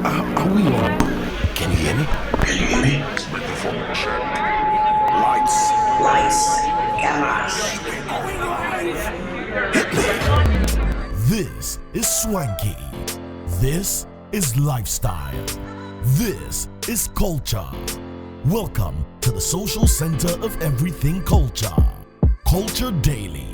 Are we on? Can you hear me? Can you hear me? Microphone check. Lights. Cameras. Hit me. This is swanky. This is lifestyle. This is culture. Welcome to the social center of everything culture. Culture Daily.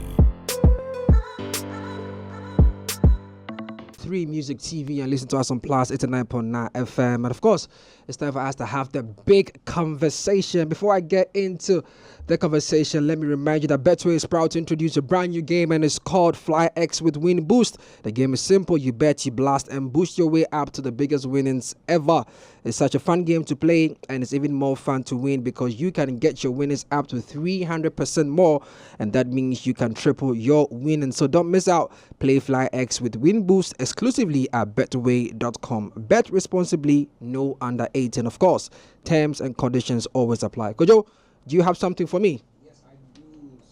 3 Music TV and listen to us on Plus 89.9 FM. And of course, it's time for us to have the big conversation. Before I get into the conversation, let me remind you that Betway is proud to introduce a brand new game, and it's called Fly X with Win Boost. The game is simple. You bet, you blast, and boost your way up to the biggest winnings ever. It's such a fun game to play, and it's even more fun to win because you can get your winnings up to 300% more, and that means you can triple your winnings. So don't miss out. Play Fly X with Win Boost exclusively at betway.com. Bet responsibly, no under 18. Of course, terms and conditions always apply. Kojo, do you have something for me? Yes, I do.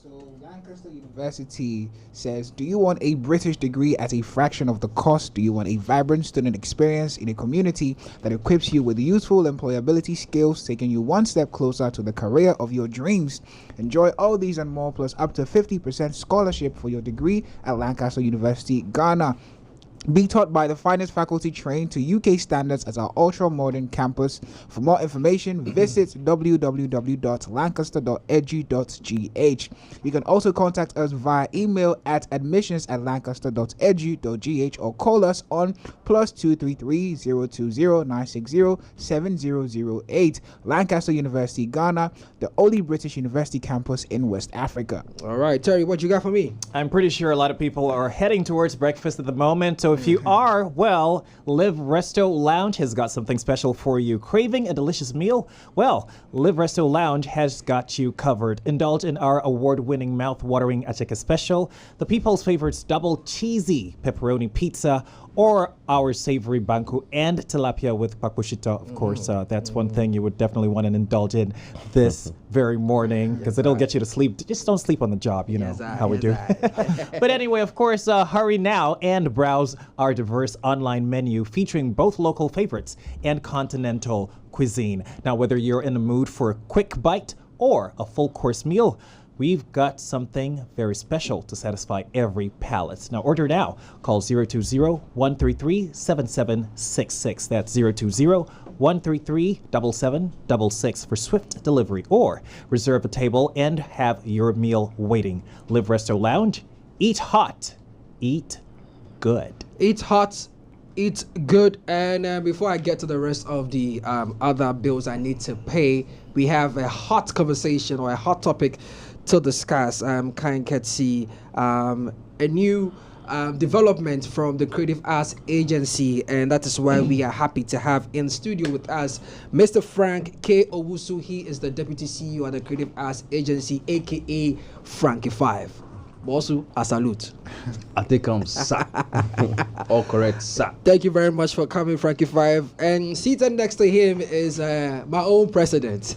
So Lancaster University says, do you want a British degree at a fraction of the cost? Do you want a vibrant student experience in a community that equips you with useful employability skills, taking you one step closer to the career of your dreams? Enjoy all these and more, plus up to 50% scholarship for your degree at Lancaster University, Ghana. Be taught by the finest faculty trained to UK standards at our ultra-modern campus. For more information, visit www.lancaster.edu.gh. You can also contact us via email at admissions@lancaster.edu.gh or call us on +233 020 960 7008. Lancaster University, Ghana, the only British university campus in West Africa. All right, Terry, what you got for me? I'm pretty sure a lot of people are heading towards breakfast at the moment. So if you are, well, Live Resto Lounge has got something special for you. Craving a delicious meal? Well, Live Resto Lounge has got you covered. Indulge in our award-winning mouth-watering Acheke special, the people's favorites double cheesy pepperoni pizza, or our savory banku and tilapia with pakushita. Of course, that's one thing you would definitely want to indulge in this very morning, because it'll get you to sleep. Just don't sleep on the job, you know how we do. But anyway, of course, hurry now and browse our diverse online menu featuring both local favorites and continental cuisine. Now, whether you're in the mood for a quick bite or a full course meal, we've got something very special to satisfy every palate. Now order now. Call 020-133-7766. That's 020-133-7766 for swift delivery, or reserve a table and have your meal waiting. Live Resto Lounge. Eat hot. Eat good. Eat hot, eat good. And before I get to the rest of the other bills I need to pay, we have a hot conversation or a hot topic to discuss. Kind can see a new development from the Creative Arts Agency, and that is why we are happy to have in studio with us Mr. Frank K. Owusu. He is the Deputy CEO at the Creative Arts Agency, aka Frankie 5. Bosu, a salute. I think I'm sir. All correct, sir. Thank you very much for coming, Frankie 5. And seated next to him is my own president.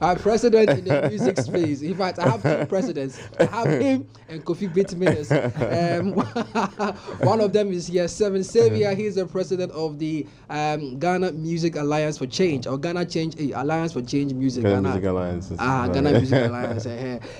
Our president in the music space. In fact, I have 2 presidents. I have him and Kofi Bitiminus. One of them is here, Seven Xavier. He's the president of the Ghana Music Alliance for Change, or Ghana Change Alliance for Change Music. Ghana Music Alliance. Ghana Music Alliance.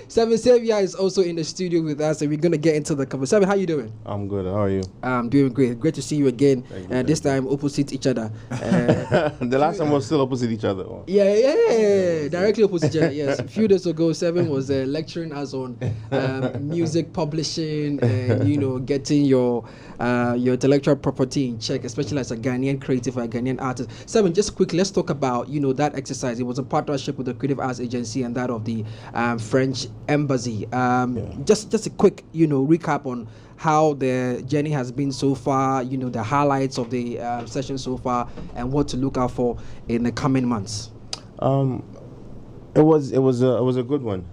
Seven Xavier is also in the studio with us, and we're going to get into the conversation. How you doing? I'm good. How are you? I'm doing great. Great to see you again. This time opposite each other. The last time was still opposite each other. Yeah. Directly opposite each other, yes. A few days ago, Seven was lecturing us on music publishing and, getting your intellectual property in check, especially as a Ghanaian creative or a Ghanaian artist. Seven, just quickly, let's talk about, that exercise. It was a partnership with the Creative Arts Agency and that of the French Embassy. Just a quick, recap on how the journey has been so far, the highlights of the session so far, and what to look out for in the coming months. It was a good one.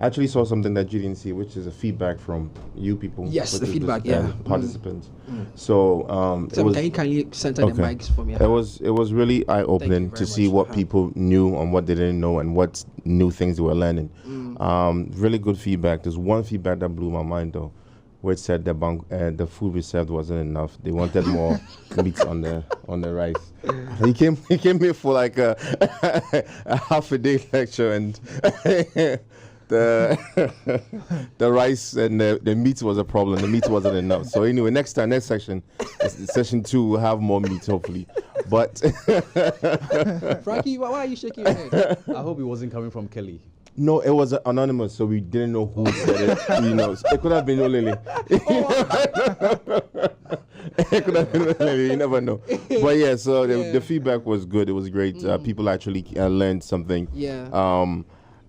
I actually saw something that you didn't see, which is a feedback from you people. Yes, the feedback, participants. So, can you center the mics for me? It was really eye-opening to see what people knew and what they didn't know and what new things they were learning. Really good feedback. There's one feedback that blew my mind though. which said the food we served wasn't enough. They wanted more meat on the rice. He came here for like a half a day lecture, and the rice and the meat was a problem. The meat wasn't enough. So anyway, next session, session 2, we'll have more meat hopefully. But Frankie, why are you shaking your head? I hope it wasn't coming from Kelly. no, it was anonymous, so we didn't know who said it. It could have been Olele. It could have been Olele. You never know. But yeah, so the feedback was good. It was great. People actually learned something. Yeah.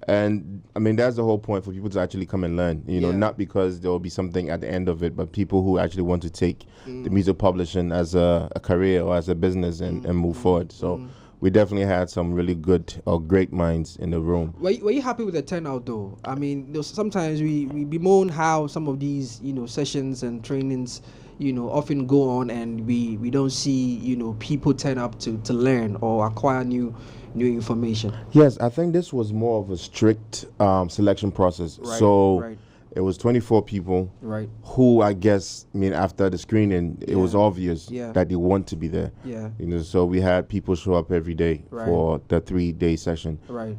And I mean, that's the whole point, for people to actually come and learn, not because there will be something at the end of it, but people who actually want to take the music publishing as a career or as a business and move forward. So we definitely had some really good or great minds in the room. Were you happy with the turnout though? I mean, sometimes we bemoan how some of these, sessions and trainings, often go on and we don't see, people turn up to learn or acquire new information. Yes, I think this was more of a strict selection process. Right. It was 24 people, Right. who I guess, after the screening, it was obvious Yeah. that they want to be there. Yeah. So we had people show up every day Right. for the 3-day session. Right.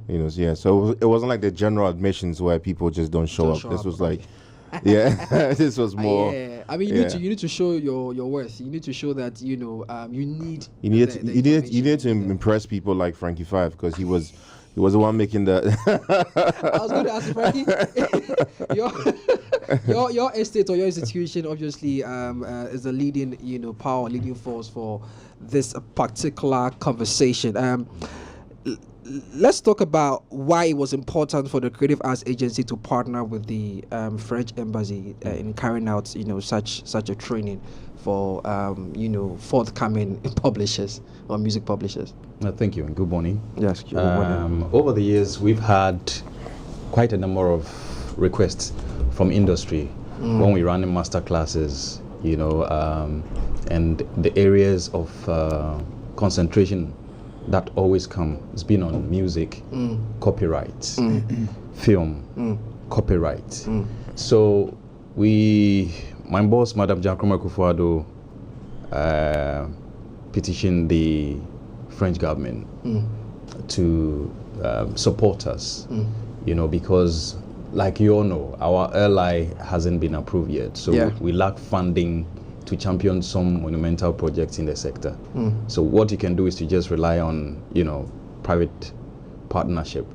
So it wasn't like the general admissions where people just don't show up. This was like, this was more. Yeah, I mean, you need to show your worth. You need to show that you need. You needed to impress people like Frankie Five, because he was the one making the. I was going to ask you, Frankie. your estate or your institution obviously is the leading leading force for this particular conversation. Let's talk about why it was important for the Creative Arts Agency to partner with the French Embassy in carrying out such a training for forthcoming publishers or music publishers. Thank you and good morning. Yes. Over the years, we've had quite a number of requests from industry when we run in master classes, and the areas of concentration that always come has been on music, copyright, film, copyright. So my boss, Madam Jankroma Kufuado, petitioned the French government to support us, because like you all know, our LI hasn't been approved yet. So we lack funding to champion some monumental projects in the sector. So what you can do is to just rely on, private partnership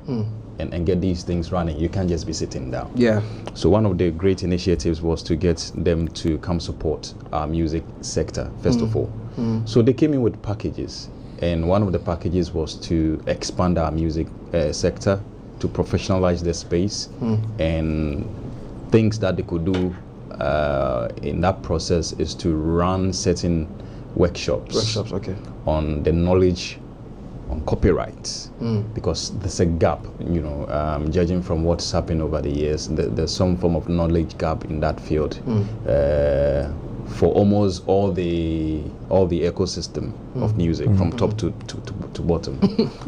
and get these things running. You can't just be sitting down. Yeah. So one of the great initiatives was to get them to come support our music sector, first of all. So they came in with packages, and one of the packages was to expand our music sector, to professionalize the space, and things that they could do in that process is to run certain workshops Okay. on the knowledge on copyright, because there's a gap, judging from what's happened over the years. There's some form of knowledge gap in that field for almost all the ecosystem of music, from top to bottom.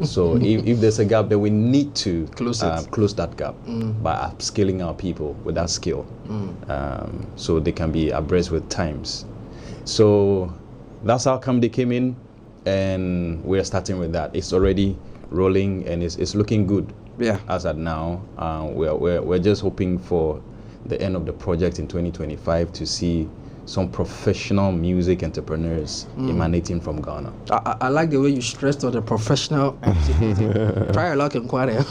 So if there's a gap, then we need to close that gap by upskilling our people with that skill, so they can be abreast with times. So that's how come they came in, and we're starting with that. It's already rolling and it's looking good. As at now, we're just hoping for the end of the project in 2025 to see some professional music entrepreneurs emanating from Ghana. I like the way you stressed on the professional. Try a luck in Kware.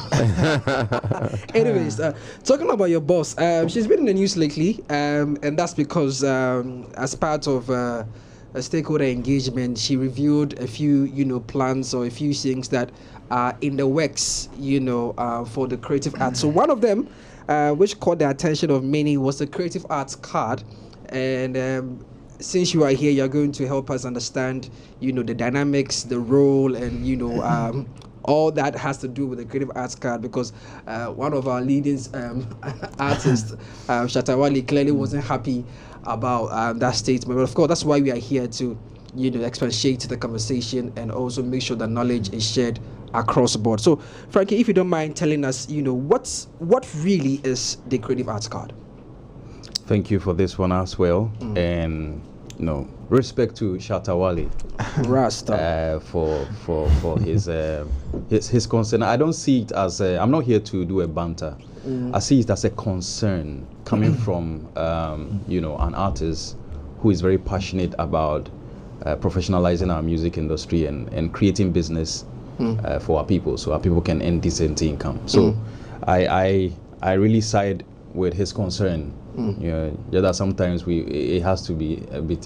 Anyways, talking about your boss, she's been in the news lately, and that's because as part of a stakeholder engagement, she reviewed a few plans or a few things that are in the works for the creative arts. So one of them, which caught the attention of many, was the creative arts card. And since you are here, you're going to help us understand, the dynamics, the role, and all that has to do with the creative arts card. Because one of our leading artists, Shatawali, clearly wasn't happy about that statement. But of course, that's why we are here to, expatiate the conversation and also make sure that knowledge is shared across the board. So, Frankie, if you don't mind telling us, what really is the creative arts card? thank you for this one as well. And respect to Shatawale Resto. for his concern. I don't see it as I'm not here to do a banter. I see it as a concern coming from an artist who is very passionate about professionalizing our music industry and creating business for our people, so our people can earn decent income. So I really side with his concern. Just that sometimes it has to be a bit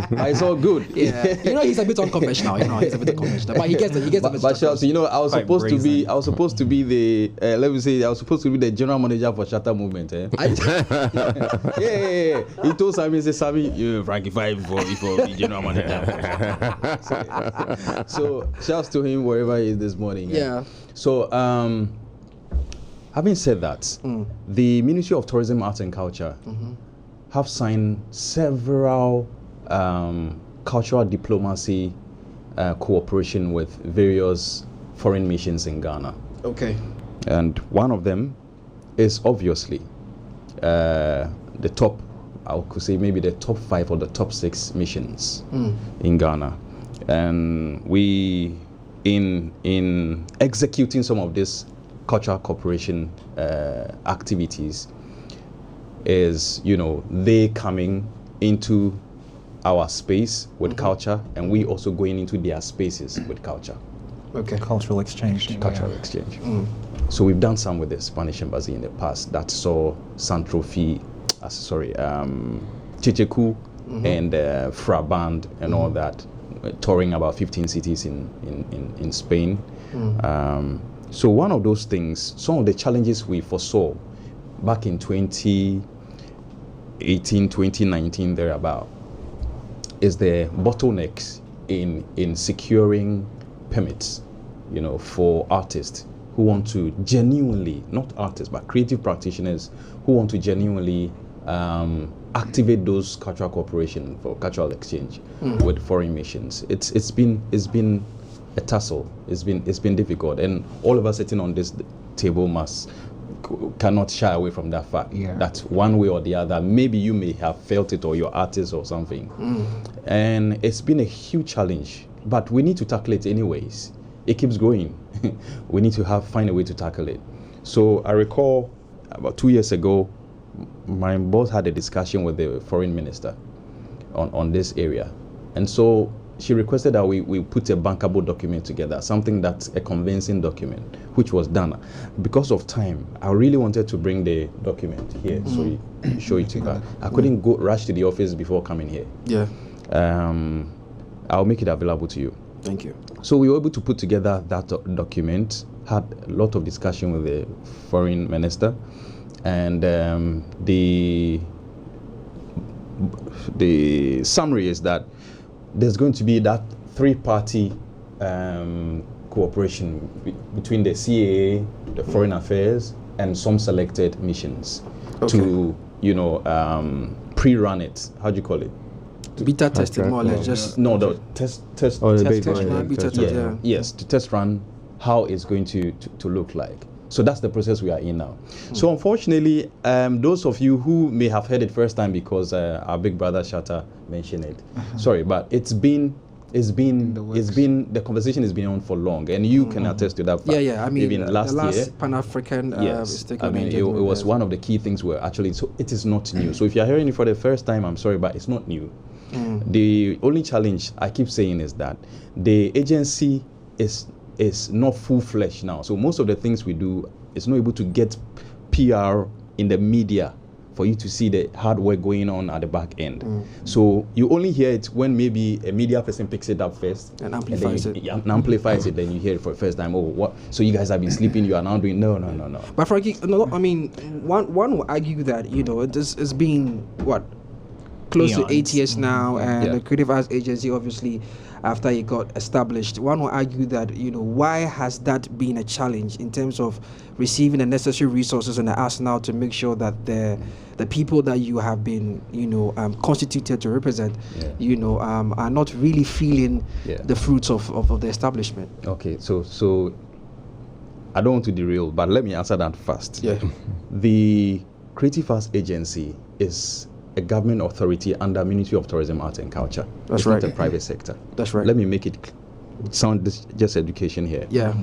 but it's all good. Yeah, he's a bit unconventional. He's a bit unconventional, but he gets it. But I was supposed to be the let me say I was supposed to be the general manager for Shatter Movement. Yeah. He told Sammy, Sammy, you Frankie Five before the general manager. So shouts to him wherever he is this morning. Yeah. So having said that, the Ministry of Tourism, Arts and Culture have signed several cultural diplomacy cooperation with various foreign missions in Ghana. Okay. And one of them is obviously the top, I could say maybe the top 5 or the top 6 missions in Ghana. And we, in executing some of this cultural cooperation activities, is they coming into our space with culture, and we also going into their spaces with culture. Okay. Cultural exchange. Cultural exchange. So we've done some with the Spanish embassy in the past that saw Santrofi, Chicheku and Fra Band and all that, touring about 15 cities in Spain. So one of those things, some of the challenges we foresaw back in 2018, 2019, thereabout, is the bottlenecks in securing permits, for artists who want to genuinely, not artists, but creative practitioners who want to genuinely activate those cultural cooperation for cultural exchange with foreign missions. It's been a tussle. It's been difficult, and all of us sitting on this table cannot shy away from that fact. That one way or the other, maybe you may have felt it, or your artist or something, and it's been a huge challenge. But we need to tackle it anyways. It keeps growing. We need to find a way to tackle it. So I recall about 2 years ago, my boss had a discussion with the foreign minister on this area, and so she requested that we put a bankable document together, something that's a convincing document, which was done. Because of time, I really wanted to bring the document here so you show it to her. I couldn't rush to the office before coming here. Yeah. I'll make it available to you. Thank you. So we were able to put together that document, had a lot of discussion with the foreign minister, and the summary is that there's going to be that 3-party cooperation between the CAA, the Foreign Affairs, and some selected missions to, pre-run it. How do you call it? Beta testing, more or less. Just the test run. Yes, to test run how it's going to look like. So that's the process we are in now. So unfortunately, those of you who may have heard it first time because our big brother Shatta mentioned it, sorry, but the conversation has been on for long, and you can attest to that fact. Yeah. I mean, even last year, Pan-African. Yes, I mean it was one of the key things where actually, so it is not new. So if you're hearing it for the first time, I'm sorry, but it's not new. The only challenge I keep saying is that the agency is not full-fledged now. So most of the things we do is not able to get PR in the media for you to see the hard work going on at the back end. So you only hear it when maybe a media person picks it up first and amplifies it. Then you hear it for the first time. Oh, what? So you guys have been sleeping, you are now doing no. But Frankie, I mean, one would argue that it's been what, close to 8 years now, and the Creative Arts Agency, obviously, after it got established, one will argue that why has that been a challenge in terms of receiving the necessary resources and the arsenal to make sure that the people that you have been constituted to represent are not really feeling the fruits of the establishment. Okay, so I don't want to derail, but let me answer that first. Yeah. The Creative Arts Agency is a government authority under Ministry of Tourism, Arts and Culture. That's it's right. not a private sector. That's right. Let me make it sound just education here. Yeah.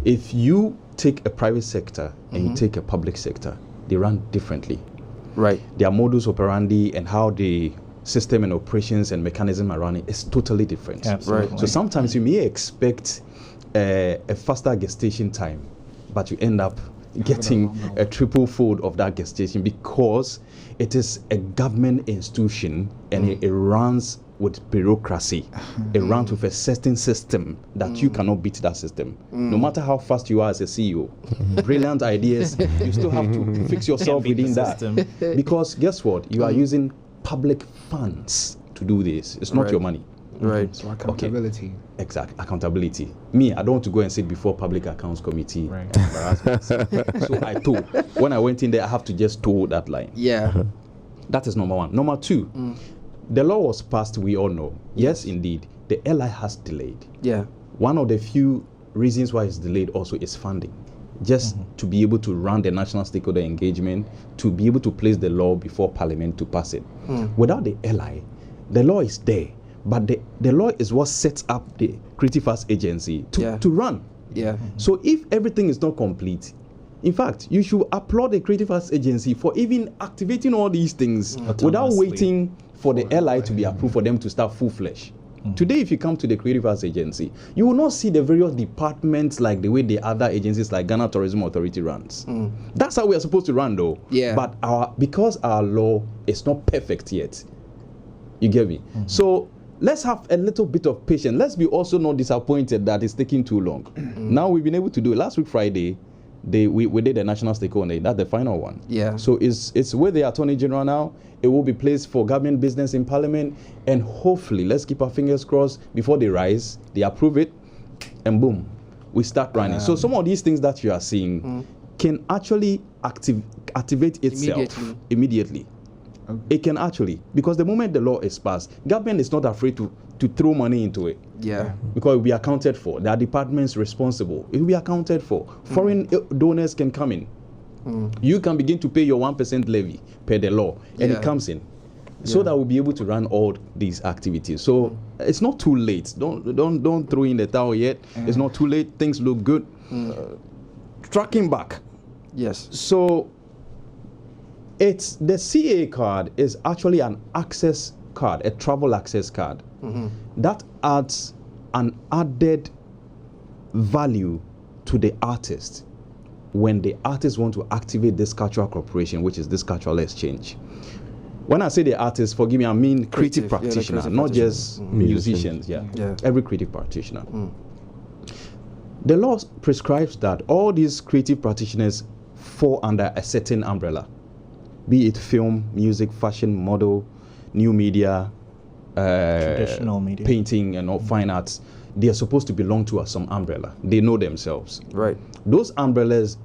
If you take a private sector and you take a public sector, they run differently. Right. Their modus operandi and how the system and operations and mechanism are running is totally different. Absolutely. Right. So sometimes you may expect a faster gestation time, but you end up getting a triple fold of that gestation because it is a government institution and it runs with bureaucracy. It runs with a certain system that you cannot beat that system. No matter how fast you are as a CEO, brilliant ideas, you still have to fix yourself Can't beat within the that. system. Because guess what? You are using public funds to do this. It's not Right. your money. Right. So accountability. Exact accountability. Me, I don't want to go and sit before Public Accounts Committee. Right. and embarrass myself. So I told. When I went in there, I have to just toe that line. Yeah. That is number one. Number two, the law was passed, we all know. Yes, indeed, the LI has delayed. Yeah. One of the few reasons why it's delayed also is funding. Just to be able to run the national stakeholder engagement, to be able to place the law before Parliament to pass it. Without the LI, the law is there, but the law is what sets up the Creative Arts Agency to run. Yeah. So if everything is not complete, in fact, you should applaud the Creative Arts Agency for even activating all these things without Autonomously. waiting for the LI to be approved for them to start full-fledged. Today, if you come to the Creative Arts Agency, you will not see the various departments like the way the other agencies like Ghana Tourism Authority runs. That's how we are supposed to run, though. Yeah. But because our law is not perfect yet, you get me? So let's have a little bit of patience. Let's be also not disappointed that it's taking too long. Now we've been able to do it. Last week, Friday, we did a national stakeholder. That's the final one. Yeah. So it's with the Attorney General now. It will be placed for government business in Parliament, and hopefully, let's keep our fingers crossed before they rise, they approve it, and boom, we start running. So some of these things that you are seeing can actually activate itself immediately. It can actually, because the moment the law is passed, government is not afraid to throw money into it. Yeah. Because it will be accounted for. There are departments responsible. It will be accounted for. Foreign donors can come in. You can begin to pay your 1% levy per the law, and Yeah. it comes in. So that we'll be able to run all these activities. So it's not too late. Don't throw in the towel yet. It's not too late. Things look good. Tracking back. Yes. So it's the CA card is actually an access card, a travel access card. That adds an added value to the artist when the artists want to activate this cultural corporation, which is this cultural exchange. When I say the artist, forgive me, I mean creative practitioner, creative not practitioner. just musicians. Yeah. Yeah. Every creative practitioner. The law prescribes that all these creative practitioners fall under a certain umbrella, be it film, music, fashion, model, new media, Traditional media. painting, and all fine arts. They are supposed to belong to some umbrella. They know themselves. Right. Those umbrellas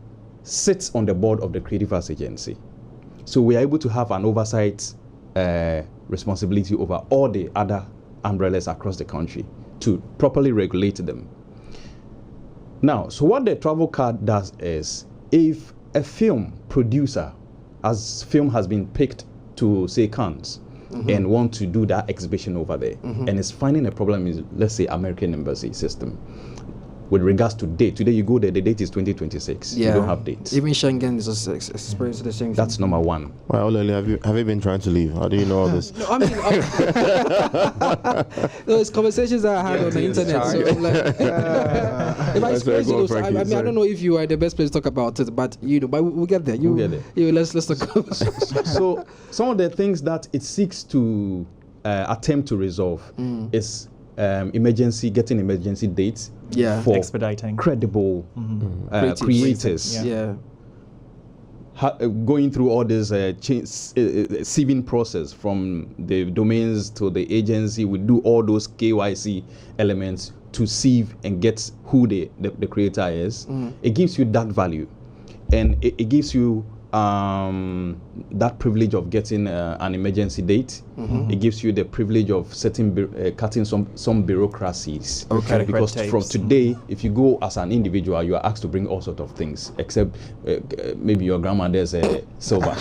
sit on the board of the Creative Arts Agency. So we are able to have an oversight responsibility over all the other umbrellas across the country to properly regulate them. Now, so what the travel card does is, if a film producer, as film has been picked to say Cannes, and want to do that exhibition over there, and is finding a problem in, let's say, American embassy system, with regards to date. Today you go there, the date is 2026. Yeah. You don't have dates. Even Schengen is experiencing the same That's thing. number one. Well, Olele, have you been trying to leave? How do you know all this? No, I mean, those conversations that I had on the internet. So I'm like, if I That's very explain cool, those, I Frankie, mean, I sorry. don't know if you are the best place to talk about it, but but we'll get there. We'll get there. Let's talk about it. So some of the things that it seeks to attempt to resolve is getting emergency dates Yeah. for Expediting. credible Creatives. creators. Yeah. Going through all this sieving process from the domains to the agency, we do all those KYC elements to sieve and get who the creator is. It gives you that value, and it gives you that privilege of getting an emergency date. It gives you the privilege of cutting some bureaucracies. Okay. Because from today, if you go as an individual, you are asked to bring all sorts of things, except maybe your grandmother's silver.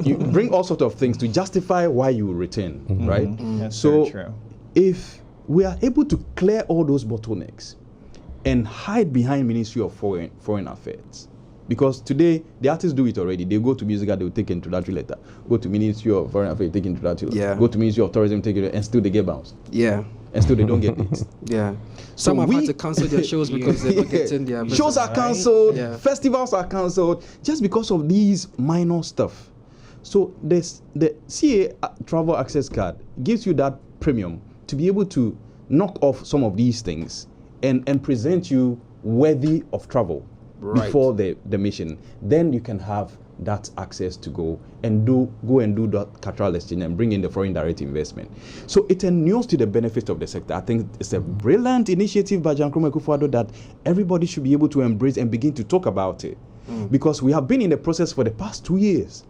You bring all sorts of things to justify why you return, right? That's So very true. if we are able to clear all those bottlenecks and hide behind Ministry of Foreign Affairs, because today the artists do it already. They go to Musica, they will take introductory letter. Go to Ministry of Foreign Affairs, take introductory letter. Yeah. Go to Ministry of Tourism, take it, and still they get bounced. Yeah. And still they don't get it. Yeah. Some have had to cancel their shows because they're not getting their shows are cancelled, Yeah. festivals are cancelled, just because of these minor stuff. So the CA travel access card gives you that premium to be able to knock off some of these things and present you worthy of travel before the mission. Then you can have that access to go and do that cultural exchange and bring in the foreign direct investment. So it endures to the benefit of the sector. I think it's a brilliant initiative by Jan Nkrumah Akufo-Addo that everybody should be able to embrace and begin to talk about it. Because we have been in the process for the past 2 years,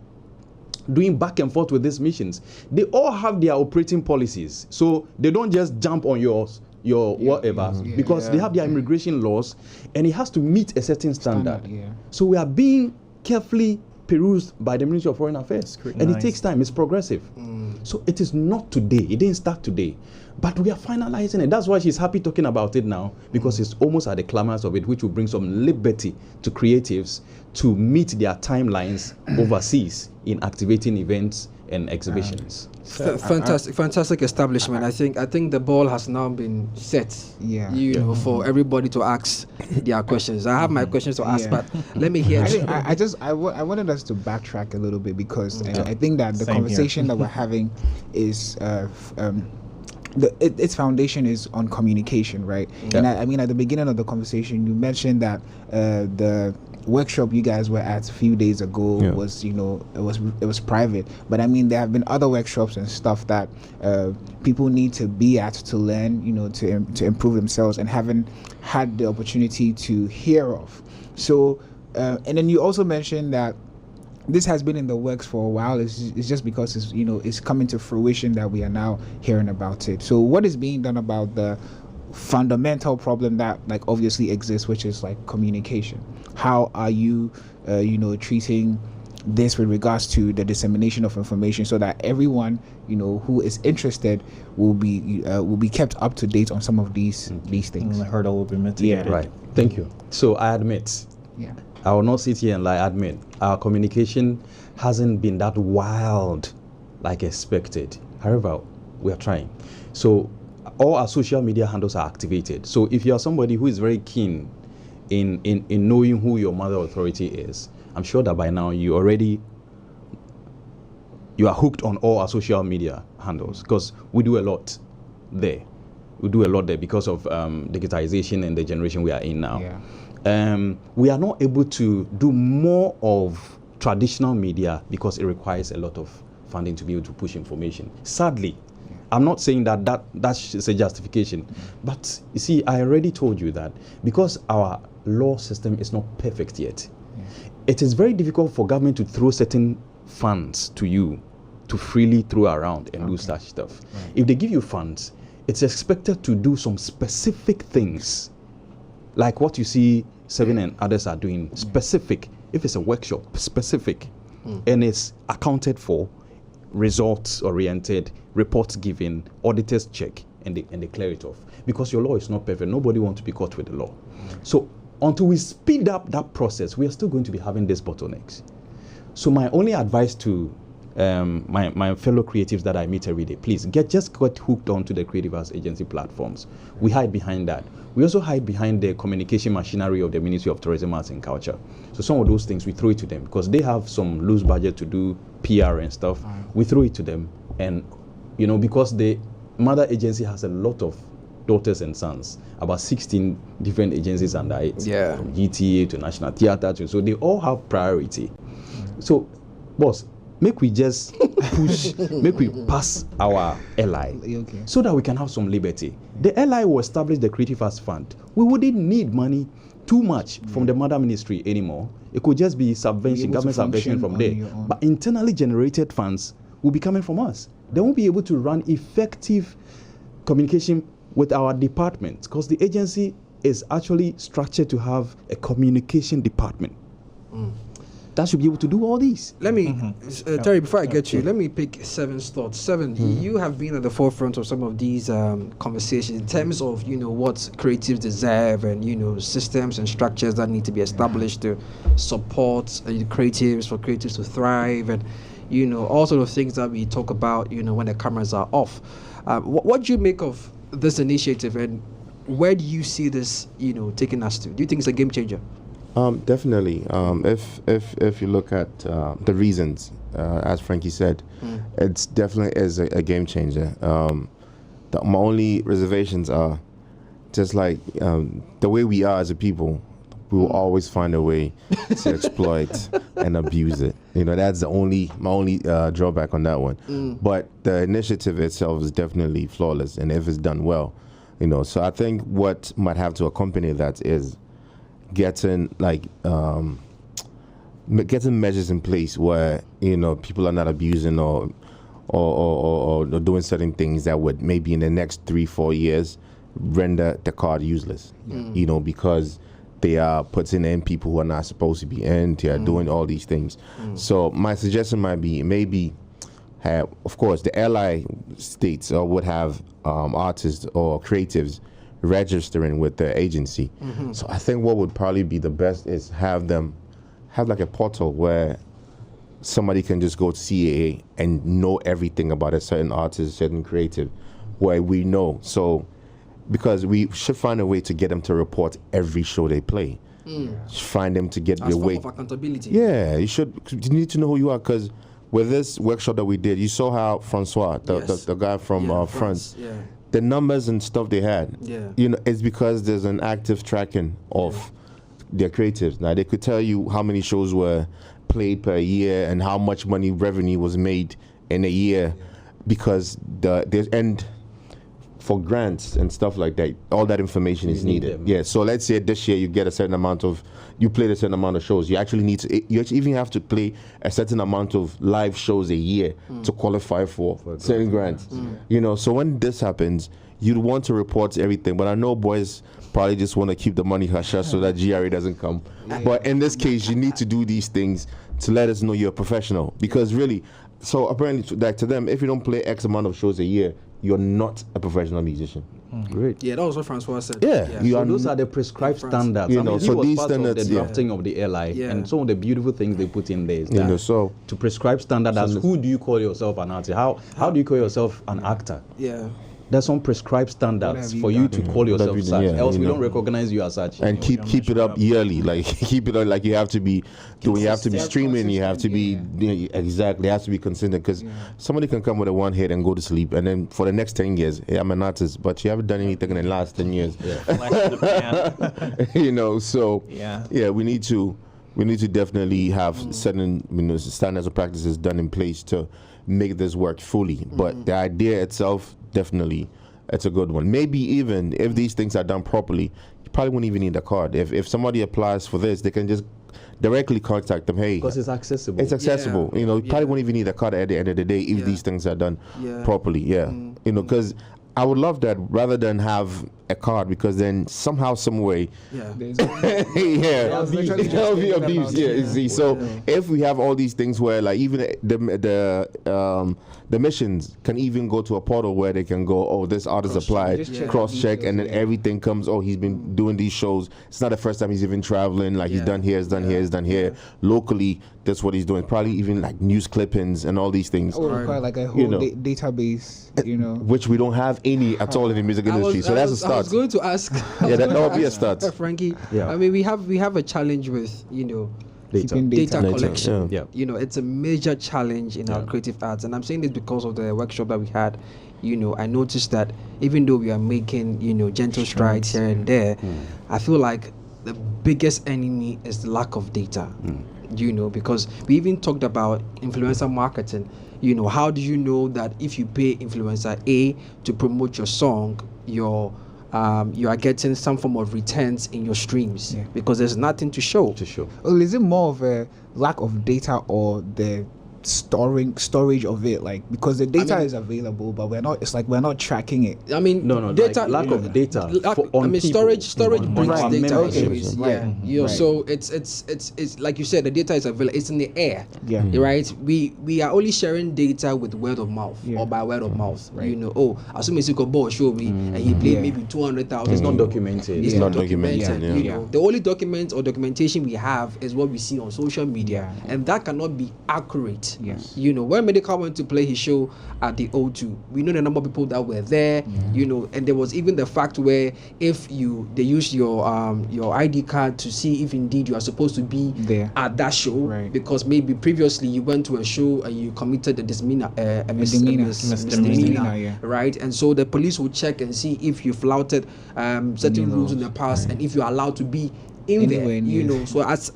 doing back and forth with these missions. They all have their operating policies, so they don't just jump on your whatever, because they have their immigration laws, and it has to meet a certain standard. So we are being carefully perused by the Ministry of Foreign Affairs, and it takes time. It's progressive. So it is not today. It didn't start today, but we are finalizing it. That's why she's happy talking about it now, because it's almost at the climax of it, which will bring some liberty to creatives to meet their timelines overseas in activating events and exhibitions. Fantastic establishment. I think the ball has now been set. Yeah. For everybody to ask their questions. I have my questions to ask, but let me hear. I wanted us to backtrack a little bit, because I think that the conversation that we're having is its foundation is on communication, right? And I mean, at the beginning of the conversation, you mentioned that the workshop you guys were at a few days ago was, it was private, but I mean, there have been other workshops and stuff that people need to be at to learn, to improve themselves, and haven't had the opportunity to hear of. So and then you also mentioned that this has been in the works for a while. It's just because it's coming to fruition that we are now hearing about it. So what is being done about the fundamental problem that obviously exists, which is communication? How are you treating this with regards to the dissemination of information, so that everyone who is interested will be kept up to date on some of these things? The hurdle will be mitigated. Right. Thank you. So I admit, I will not sit here and lie. Admit our communication hasn't been that wild like expected. However, we are trying. So all our social media handles are activated. So if you are somebody who is very keen in knowing who your mother authority is, I'm sure that by now you are hooked on all our social media handles, because we do a lot there. We do a lot there because of digitization and the generation we are in now. We are not able to do more of traditional media because it requires a lot of funding to be able to push information. Sadly, I'm not saying that's a justification, but you see, I already told you that because our law system is not perfect yet, it is very difficult for government to throw certain funds to you to freely throw around and do such stuff. If they give you funds, it's expected to do some specific things, like what you see Seven and others are doing, specific. If it's a workshop, specific, and it's accounted for, results oriented, reports given, auditors check, and they clear it off. Because your law is not perfect. Nobody wants to be caught with the law. So until we speed up that process, we are still going to be having these bottlenecks. So my only advice to my fellow creatives that I meet every day, please get hooked onto the Creative Arts Agency platforms. We hide behind that. We also hide behind the communication machinery of the Ministry of Tourism, Arts and Culture. So some of those things we throw it to them because they have some loose budget to do PR and stuff. We throw it to them, and because the mother agency has a lot of daughters and sons, about 16 different agencies under it, from GTA to National Theatre, so they all have priority. So, boss, make we just push, make we pass our LI so that we can have some liberty. The LI will establish the Creative Arts Fund. We wouldn't need money too much from the mother ministry anymore. It could just be subvention, government subvention from there. But internally generated funds will be coming from us. They won't be able to run effective communication with our department because the agency is actually structured to have a communication department. That should be able to do all these. Let me, Terry, before I get you, let me pick Seven's thoughts. Seven, you have been at the forefront of some of these conversations in terms of, what creatives deserve and, systems and structures that need to be established to support creatives, for creatives to thrive and, all sort of things that we talk about, when the cameras are off. What do you make of this initiative and where do you see this, taking us to? Do you think it's a game changer? Definitely. If you look at the reasons, as Frankie said, it's definitely is a game changer. My only reservations are just like the way we are as a people. We will always find a way to exploit and abuse it. That's my only drawback on that one. But the initiative itself is definitely flawless, and if it's done well, So I think what might have to accompany that is getting measures in place where people are not abusing or doing certain things that would maybe in the next 3-4 years render the card useless. Because they are putting in people who are not supposed to be in. They are doing all these things. So my suggestion might be maybe have, of course, the ally states would have artists or creatives registering with the agency. So I think what would probably be the best is have like a portal where somebody can just go to CAA and know everything about a certain artist, certain creative, where we know. So because we should find a way to get them to report every show they play. Find them to get as the way. As form of accountability. Yeah, you need to know who you are, because with this workshop that we did, you saw how Francois, the guy from France, the numbers and stuff they had, it's because there's an active tracking of their creatives. Now, they could tell you how many shows were played per year and how much money revenue was made in a year, because there's for grants and stuff like that, all that information is needed. Yeah, so let's say this year you get a certain amount of, you played a certain amount of shows. You actually need to, you even have to play a certain amount of live shows a year to qualify for certain grants. So when this happens, you'd want to report everything. But I know boys probably just want to keep the money hush hush so that GRA doesn't come. But in this case, you need to do these things to let us know you're a professional. Because really, so apparently, like to them, if you don't play X amount of shows a year, you're not a professional musician. Great. Yeah, that was what Francois said. Yeah. So those are the prescribed standards. He so was these part standards, of the drafting of the LI, and some of the beautiful things they put in there is that so to prescribe standard as who do you call yourself an artist? How do you call yourself an actor? Yeah. There's some prescribed standards for you to call yourself such. Else we don't recognize you as such. And keep it up yearly. Like keep it up, like you have to be doing, you have to be streaming, you have to be exactly, it has to be consistent, because somebody can come with a one hit and go to sleep, and then for the next 10 years, hey, I'm an artist, but you haven't done anything in the last 10 years. So we need to definitely have certain standards or practices done in place to make this work fully. But the idea itself, definitely, it's a good one. Maybe even if these things are done properly, you probably wouldn't even need a card. If somebody applies for this, they can just directly contact them. Hey, because it's accessible. It's accessible. You probably wouldn't even need a card at the end of the day if these things are done properly. Because I would love that rather than have a card, because then somehow, some way, it'll be abused. So if we have all these things where, like, even the missions can even go to a portal where they can go, oh, this artist applied, cross check, and then everything comes, oh, he's been doing these shows. It's not the first time he's even traveling. Like he's done here, he's done here. Locally, that's what he's doing. Probably even like news clippings and all these things. Or require like a whole database, which we don't have any at all in the music industry. So that's a start. I was going to ask. That would be a start. Frankie, I mean, we have a challenge with data collection. It's a major challenge in our creative arts, and I'm saying this because of the workshop that we had. I noticed that even though we are making gentle strides here and there, I feel like the biggest enemy is the lack of data. Because we even talked about influencer marketing. How do you know that if you pay influencer A to promote your song, your you are getting some form of returns in your streams Yeah. because there's nothing to show. Well, is it more of a lack of data or the storage of it? Like, because the data is available, but we're not tracking it. I mean, No, data, like lack of data. I mean, storage brings Right. data. Right. Anyways. Right. Yeah, you know, Right. so it's like you said, the data is available. It's in the air. Yeah. Right. We are only sharing data with word of mouth Yeah. or by word of mouth. Right. You know, oh, as soon as you go ball show me and he played maybe 200,000. It's not documented. It's Yeah. not Not documented. documented, You yeah. know, the only document or documentation we have is what we see on social media, Yeah. and that cannot be accurate. Yes. You know, when Medical went to play his show at the O2, we know the number of people that were there. You know, and there was even the fact where if they use your ID card to see if indeed you are supposed to be There. at that show, Right. because maybe previously you went to a show and you committed a misdemeanor, Misdemeanor, yeah. right? And so the police will check and see if you flouted certain rules in the past and if you are allowed to be in there, Anywhere you near. know. So as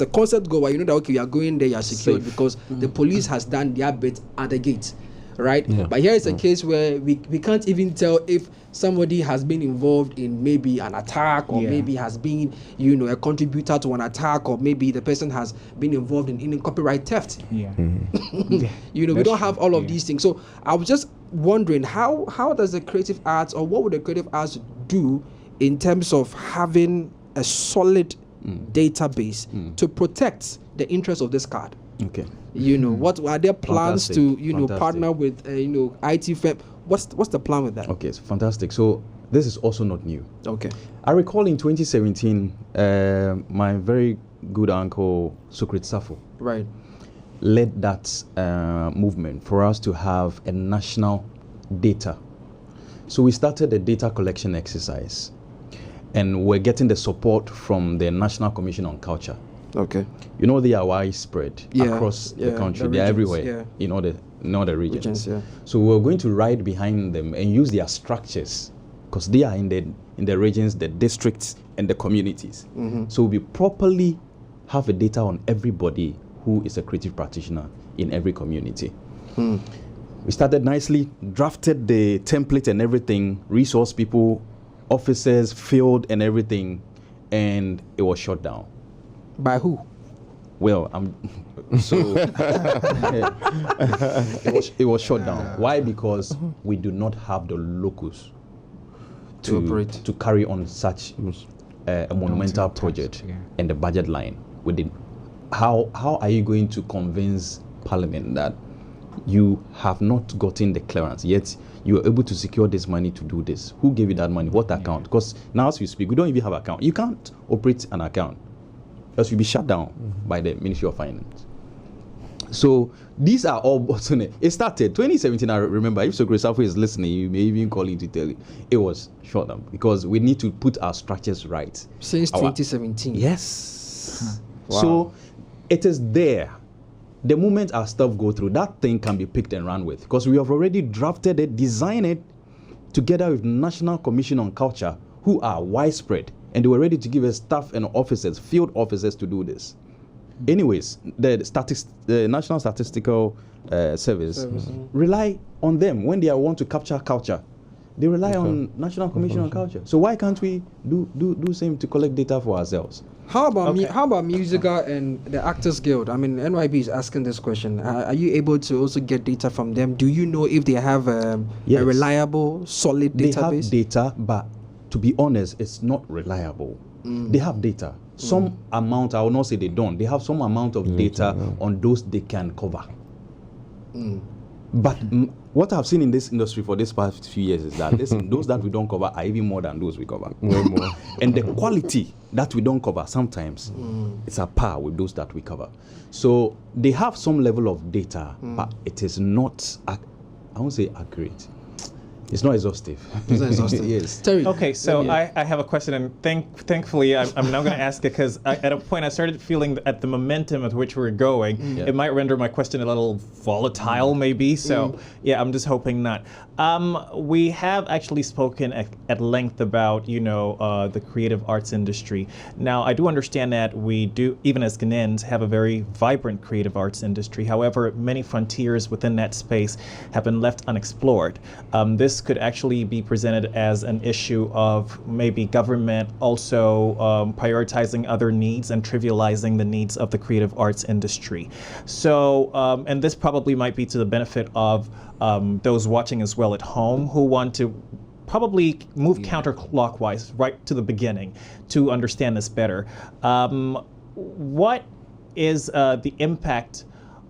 a concert goer, you know that okay, you are going there, you are secured because the police has done their bit at the gate, right? But here is a case where we can't even tell if somebody has been involved in maybe an attack or Yeah. maybe has been, you know, a contributor to an attack, or maybe the person has been involved in copyright theft. Yeah. You know, we That's don't have true, all of yeah. these things. So I was just wondering how does the creative arts, or what would the creative arts do in terms of having a solid database to protect the interest of this card? Okay. You know, what are their plans to, Fantastic. you know, partner with IT firm? What's the plan with that? Okay, it's fantastic. So this is also not new. Okay. I recall in 2017, my very good uncle Sukrit Safo Right. led that movement for us to have a national data. So we started a data collection exercise, and we're getting the support from the National Commission on Culture. Okay. You know, they are widespread across yeah, the country. the They're regions, everywhere in all the regions. Regions, yeah. So we're going to ride behind them and use their structures, because they are in the regions, the districts, and the communities. So we properly have a data on everybody who is a creative practitioner in every community. We started nicely, drafted the template and everything, resource people, officers, field and everything, and it was shut down. By who? Well, it was shut down. Why? Because we do not have the locus To operate. to carry on such a monumental project yeah. and the budget line. How are you going to convince Parliament that you have not gotten the clearance yet you are able to secure this money to do this? Who gave you that money? What account? Because now as we speak, we don't even have account. You can't operate an account, else you'll be shut down by the Ministry of Finance. So these are all bottlenecks. It started 2017. I remember, if Sokro Safo is listening, you may even call him to tell you it was shut down because we need to put our structures right. Since 2017. Yes. So it is there. The moment our stuff go through, that thing can be picked and run with, because we have already drafted it, designed it together with National Commission on Culture, who are widespread, and they were ready to give us staff and officers, field officers, to do this. Anyways, the National Statistical Service rely on them when they want to capture culture. They rely on National Commission on Culture. So why can't we do same to collect data for ourselves? How about Musica and the Actors Guild? I mean, NYB is asking this question. Are you able to also get data from them? Do you know if they have a reliable, solid database? They have data, but to be honest, it's not reliable. They have data. Some amount, I will not say they don't. They have some amount of data on those they can cover. But what I've seen in this industry for this past few years is that those that we don't cover are even more than those we cover. Way more. And the quality that we don't cover sometimes it's a par with those that we cover. So they have some level of data, but it is not, I won't say accurate. It's not exhaustive. It's not exhaustive. Yes. Terry. Okay, so I have a question, and thankfully I'm now going to ask it because at a point I started feeling at the momentum at which we're going, it might render my question a little volatile, maybe. So yeah, I'm just hoping not. We have actually spoken at length about the creative arts industry. Now I do understand that we do, even as Ghanaians, have a very vibrant creative arts industry. However, many frontiers within that space have been left unexplored. This this could actually be presented as an issue of maybe government also prioritizing other needs and trivializing the needs of the creative arts industry. So, and this probably might be to the benefit of those watching as well at home who want to probably move counterclockwise right to the beginning to understand this better. What is the impact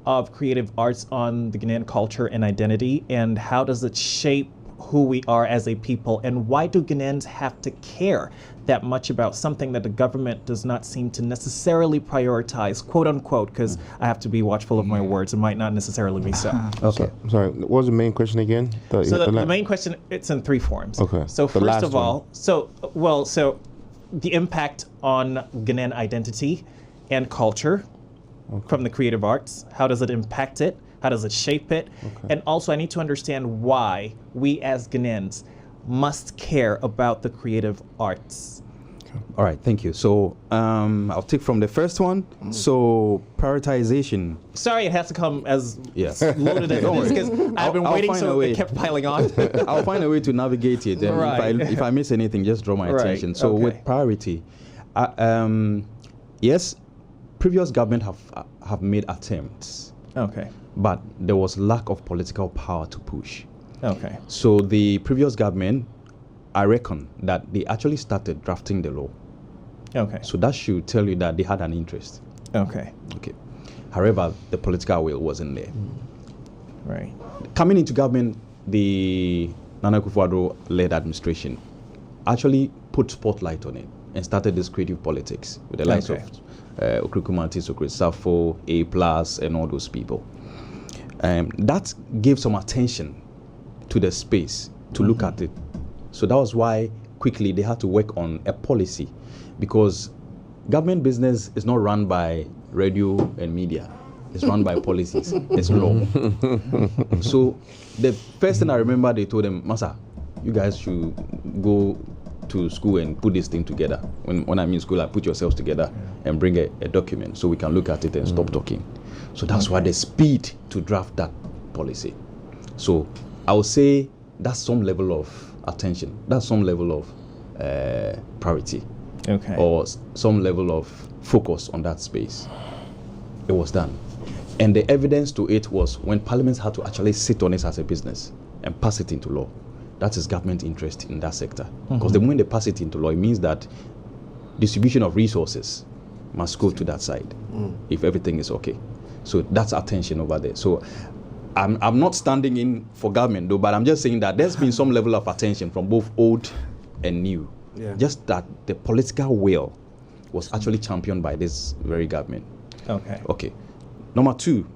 of creative arts on the Ghanaian culture and identity, and how does it shape who we are as a people, and why do Ghanaians have to care that much about something that the government does not seem to necessarily prioritize, quote unquote, because I have to be watchful of my words, it might not necessarily be so. Okay. Sorry, what was the main question again? So the main question, it's in three forms. Okay. So The first last of all, so the impact on Ghanaian identity and culture from the creative arts. How does it impact it? How does it shape it? And also I need to understand why we as Ghanaians must care about the creative arts. All right, thank you. So I'll take from the first one. So prioritization. Sorry, it has to come as Yes. loaded as it is because I've been I'll waiting, find so a way. it kept piling on. I'll find a way to navigate it. And Right. if I miss anything, just draw my Right, attention. So okay. with priority, yes, previous government have made attempts, Okay. but there was lack of political power to push. Okay. So the previous government, I reckon that they actually started drafting the law. Okay. So that should tell you that they had an interest. Okay. Okay. However, the political will wasn't there. Right. Coming into government, the Nana Akufo-Addo led administration actually put spotlight on it and started this creative politics with the likes Okay. of Okrukumanti, Sokre Safo, A+, and all those people. That gave some attention to the space to look at it. So that was why quickly they had to work on a policy, because government business is not run by radio and media. It's run by policies. It's law. So the first thing I remember, they told them, Masa, you guys should go to school and put this thing together. When I mean school, I put yourselves together and bring a document so we can look at it and stop talking. So that's why the speed to draft that policy. So I would say that's some level of attention. That's some level of priority. Okay. Or some level of focus on that space. It was done. And the evidence to it was when parliaments had to actually sit on it as a business and pass it into law. That is government interest in that sector. Because the moment they pass it into law, it means that distribution of resources must go to that side if everything is okay. So that's attention over there. So I'm not standing in for government though, but I'm just saying that there's been some level of attention from both old and new. Yeah. Just that the political will was actually championed by this very government. Okay. Okay. Number two,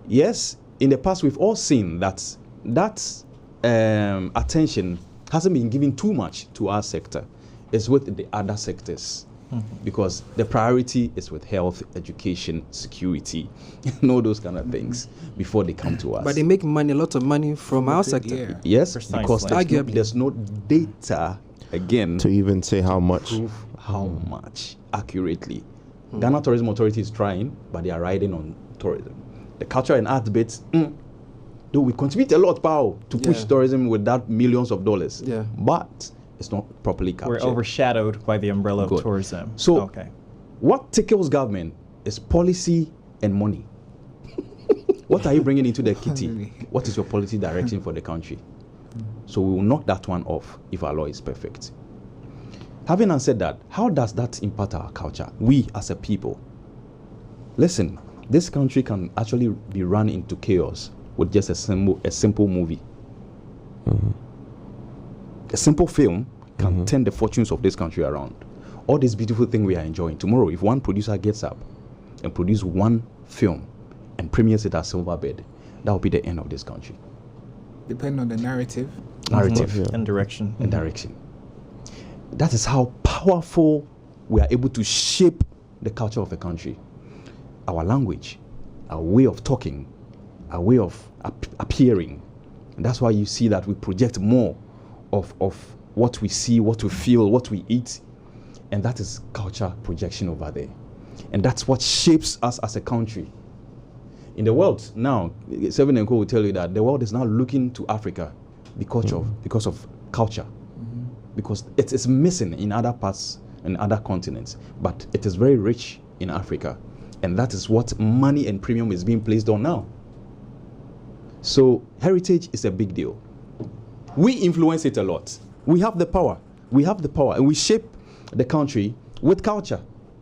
yes, in the past we've all seen that attention hasn't been given too much to our sector. It's with the other sectors. Because the priority is with health, education, security, and all those kind of things before they come to us. But they make money, a lot of money from our sector. Yeah. Yes, Precisely. because Arguably. there's no data, again, To even say how much. prove how much accurately. Ghana Tourism Authority is trying, but they are riding on tourism. The culture and arts bits, though we contribute a lot, power to push Yeah. tourism with that millions of dollars. Yeah. But it's not properly captured. We're overshadowed by the umbrella of Good. tourism. So- okay. What tickles government is policy and money. What are you bringing into the kitty? What is your policy direction for the country? So we will knock that one off if our law is perfect. Having answered that, how does that impact our culture? We as a people. Listen, this country can actually be run into chaos with just a simple movie. A simple film can turn the fortunes of this country around. All this beautiful thing we are enjoying. Tomorrow, if one producer gets up and produces one film and premieres it as Silverbird, that will be the end of this country. Depending on the narrative. Narrative Yeah. And direction. and direction. That is how powerful we are able to shape the culture of a country. Our language, our way of talking, our way of appearing. And that's why you see that we project more of what we see, what we feel, what we eat. And that is culture projection over there. And that's what shapes us as a country. In the world now, Seven and Co will tell you that the world is now looking to Africa because of culture, because it is missing in other parts and other continents, but it is very rich in Africa, and that is what money and premium is being placed on now. So heritage is a big deal. We influence it a lot. We have the power. And we shape the country with culture,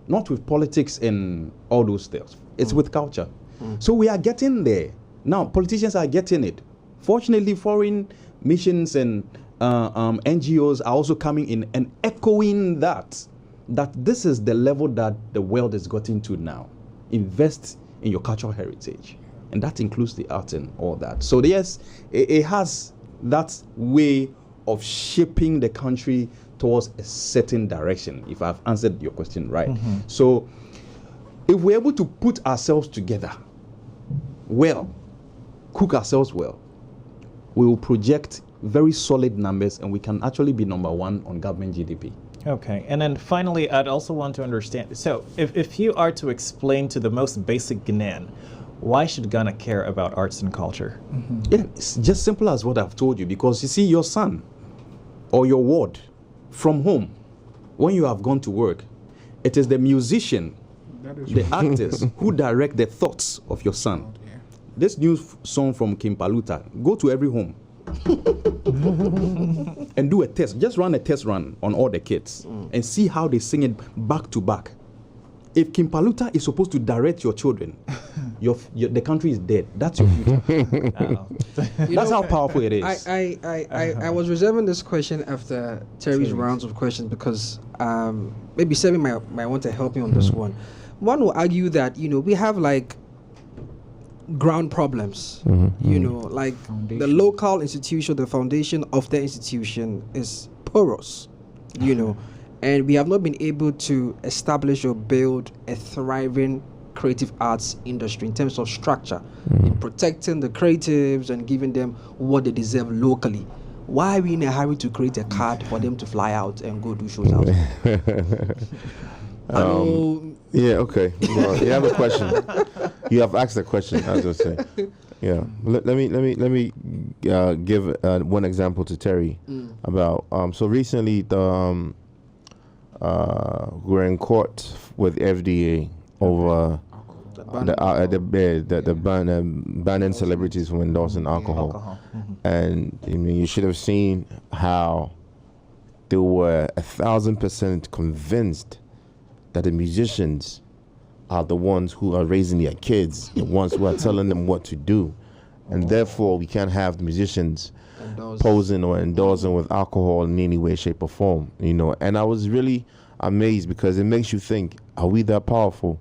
not with politics and all those things. It's with culture. So we are getting there. Now, politicians are getting it. Fortunately, foreign missions and NGOs are also coming in and echoing that this is the level that the world has gotten to now. Invest in your cultural heritage. And that includes the art and all that. So yes, it has that way of shaping the country towards a certain direction, if I've answered your question right. So if we're able to put ourselves together well, cook ourselves well, we will project very solid numbers, and we can actually be number one on government GDP. Okay, and then finally, I'd also want to understand, so if you are to explain to the most basic Ghanaian, why should Ghana care about arts and culture? Yeah, it's just simple as what I've told you, because you see your son or your ward from home, when you have gone to work, it is the musician, the actors who direct the thoughts of your son. This new song from Kim Paluta, go to every home and do a test. Just run a test run on all the kids and see how they sing it back to back. If Kim Paluta is supposed to direct your children, the country is dead. That's your future. That's how powerful it is. I was reserving this question after Terry's rounds of questions because maybe Sebi might want to help me on this one. One will argue that, we have like ground problems, like the local institution, the foundation of the institution is porous, and we have not been able to establish or build a thriving creative arts industry in terms of structure, in protecting the creatives and giving them what they deserve locally. Why are we in a hurry to create a card for them to fly out and go do shows out? Yeah, okay. Well, you have a question. You have asked a question, as I say. Yeah. Let me give one example to Terry about. So recently, we're in court with FDA over the banning celebrities from endorsing alcohol. And I mean, you should have seen how they were 1,000% convinced that the musicians are the ones who are raising their kids, the ones who are telling them what to do. And therefore, we can't have the musicians posing or endorsing with alcohol in any way, shape, or form. And I was really amazed because it makes you think, are we that powerful?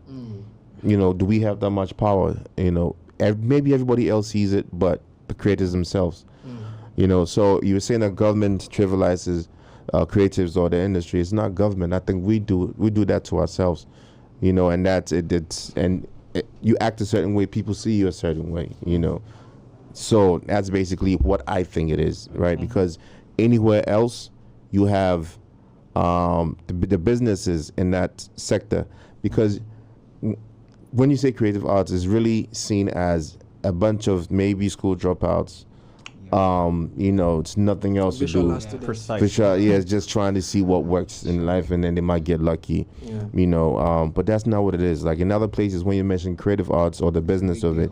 Do we have that much power? Maybe everybody else sees it, but the creators themselves. So you were saying that government trivializes creatives or the industry. It's not government. I think we do that to ourselves, and that's it. You act a certain way, people see you a certain way, So that's basically what I think it is, right? Because anywhere else, you have the businesses in that sector. Because when you say creative arts, it's really seen as a bunch of maybe school dropouts. It's nothing else to do. It's just trying to see what works in life, and then they might get lucky. But that's not what it is. Like in other places, when you mention creative arts or the business of it,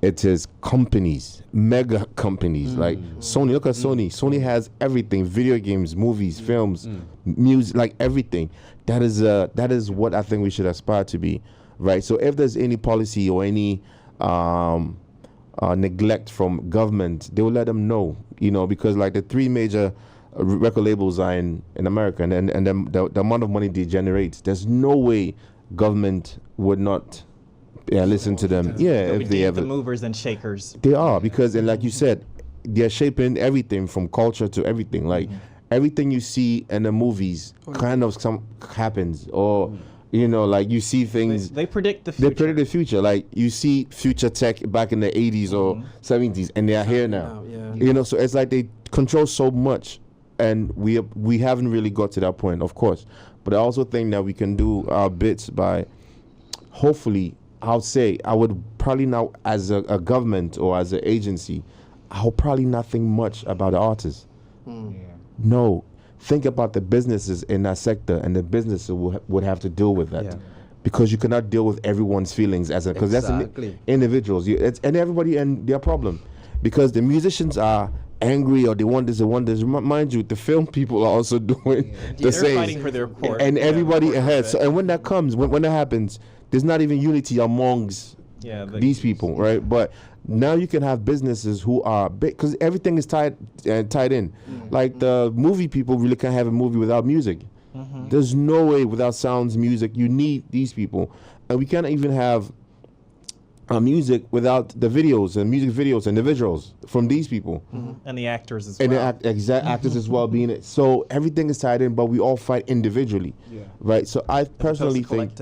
it is companies, mega companies. Like Sony. Look at Sony. Sony has everything: video games, movies, films, music, like everything. That is what I think we should aspire to be, right? So if there's any policy or any neglect from government, they will let them know, because like the three major record labels are in America, and the amount of money they generate, there's no way government would not listen to them. If they ever, the movers and shakers. They are, because, and like you said, they're shaping everything from culture to everything. Like everything you see in the movies kind of happens, or like you see things. They predict the future. They predict the future. Like you see future tech back in the 80s or 70s, and they are here now. So it's like they control so much, and we haven't really got to that point, of course. But I also think that we can do our bits by, hopefully, I would probably now as a government or as an agency, I'll probably not think much about the artist. Yeah. No, think about the businesses in that sector, and the businesses would have to deal with that. Yeah. Because you cannot deal with everyone's feelings because Exactly. that's individuals. And everybody and their problem, because the musicians are angry or they want this, they want this. Mind you, the film people are also doing the They're same. fighting for their court. And everybody court ahead. for So it. and when that comes, when that happens, there's not even unity amongst these people, right? But now you can have businesses who are big because everything is tied in. Like the movie people really can't have a movie without music. There's no way without sounds, music. You need these people, and we can't even have music without the videos and music videos and the visuals from these people And the actors as and well. the actors as well being it. So everything is tied in, but we all fight individually, right? So I personally think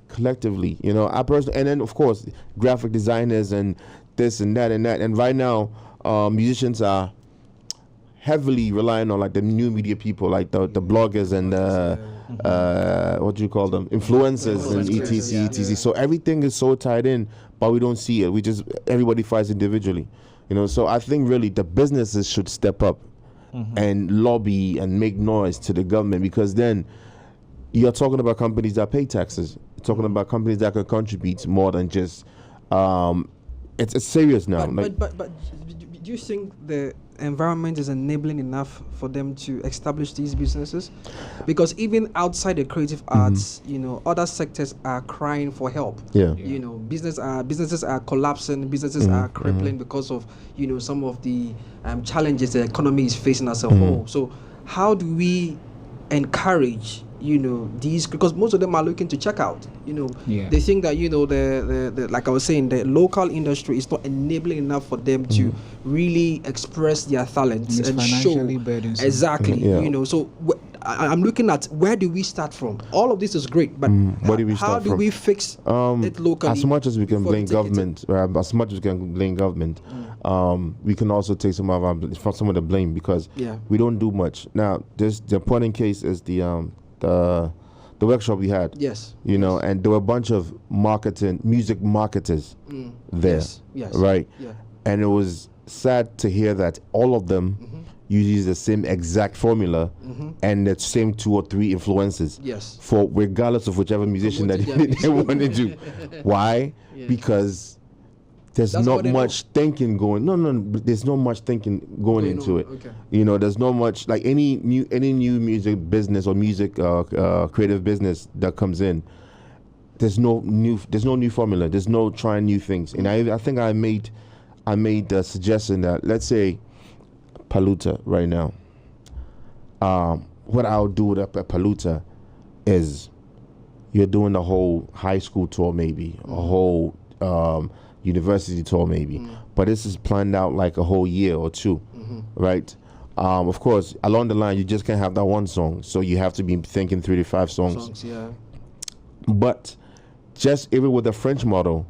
collectively, I personally, and then of course graphic designers and this and that, and right now musicians are heavily relying on like the new media people, like the bloggers and what do you call them, influencers and etc. So everything is so tied in, but we don't see it. Everybody fights individually, So I think really the businesses should step up and lobby and make noise to the government, because then you're talking about companies that pay taxes. You're talking about companies that can contribute more than just. It's serious now. But do you think the environment is enabling enough for them to establish these businesses? Because even outside the creative arts, other sectors are crying for help. Businesses are collapsing, businesses are crippling because of some of the challenges the economy is facing as a whole. So how do we encourage these, because most of them are looking to check out. They think that the like I was saying, the local industry is not enabling enough for them to really express their talents It's and financially show burdensome. exactly. So I'm looking at where do we start from? All of this is great, but Where do we how start do from? we fix it locally? As much as we can before we blame take it to- government, as much as we can blame government, we can also take some of the blame, because we don't do much. Now, the point in case is the workshop we had. Yes. And there were a bunch of music marketers there. Yes. Right. Yeah. And it was sad to hear that all of them use the same exact formula and the same 2 or 3 influences. Yes. For regardless of whichever musician that they want to do. Why? Because there's That's not what they much thinking going. No, there's not much thinking going into it. Okay. There's not much, like any new music business or music creative business that comes in. There's no new formula. There's no trying new things. And I think I made the suggestion that, let's say Paluta right now. What I'll do with a Paluta is, you're doing a whole high school tour, maybe a whole university tour, maybe, but this is planned out like a whole year or 2, right? Of course, along the line, you just can't have that one song, so you have to be thinking 3 to 5 songs. But just even with the French model,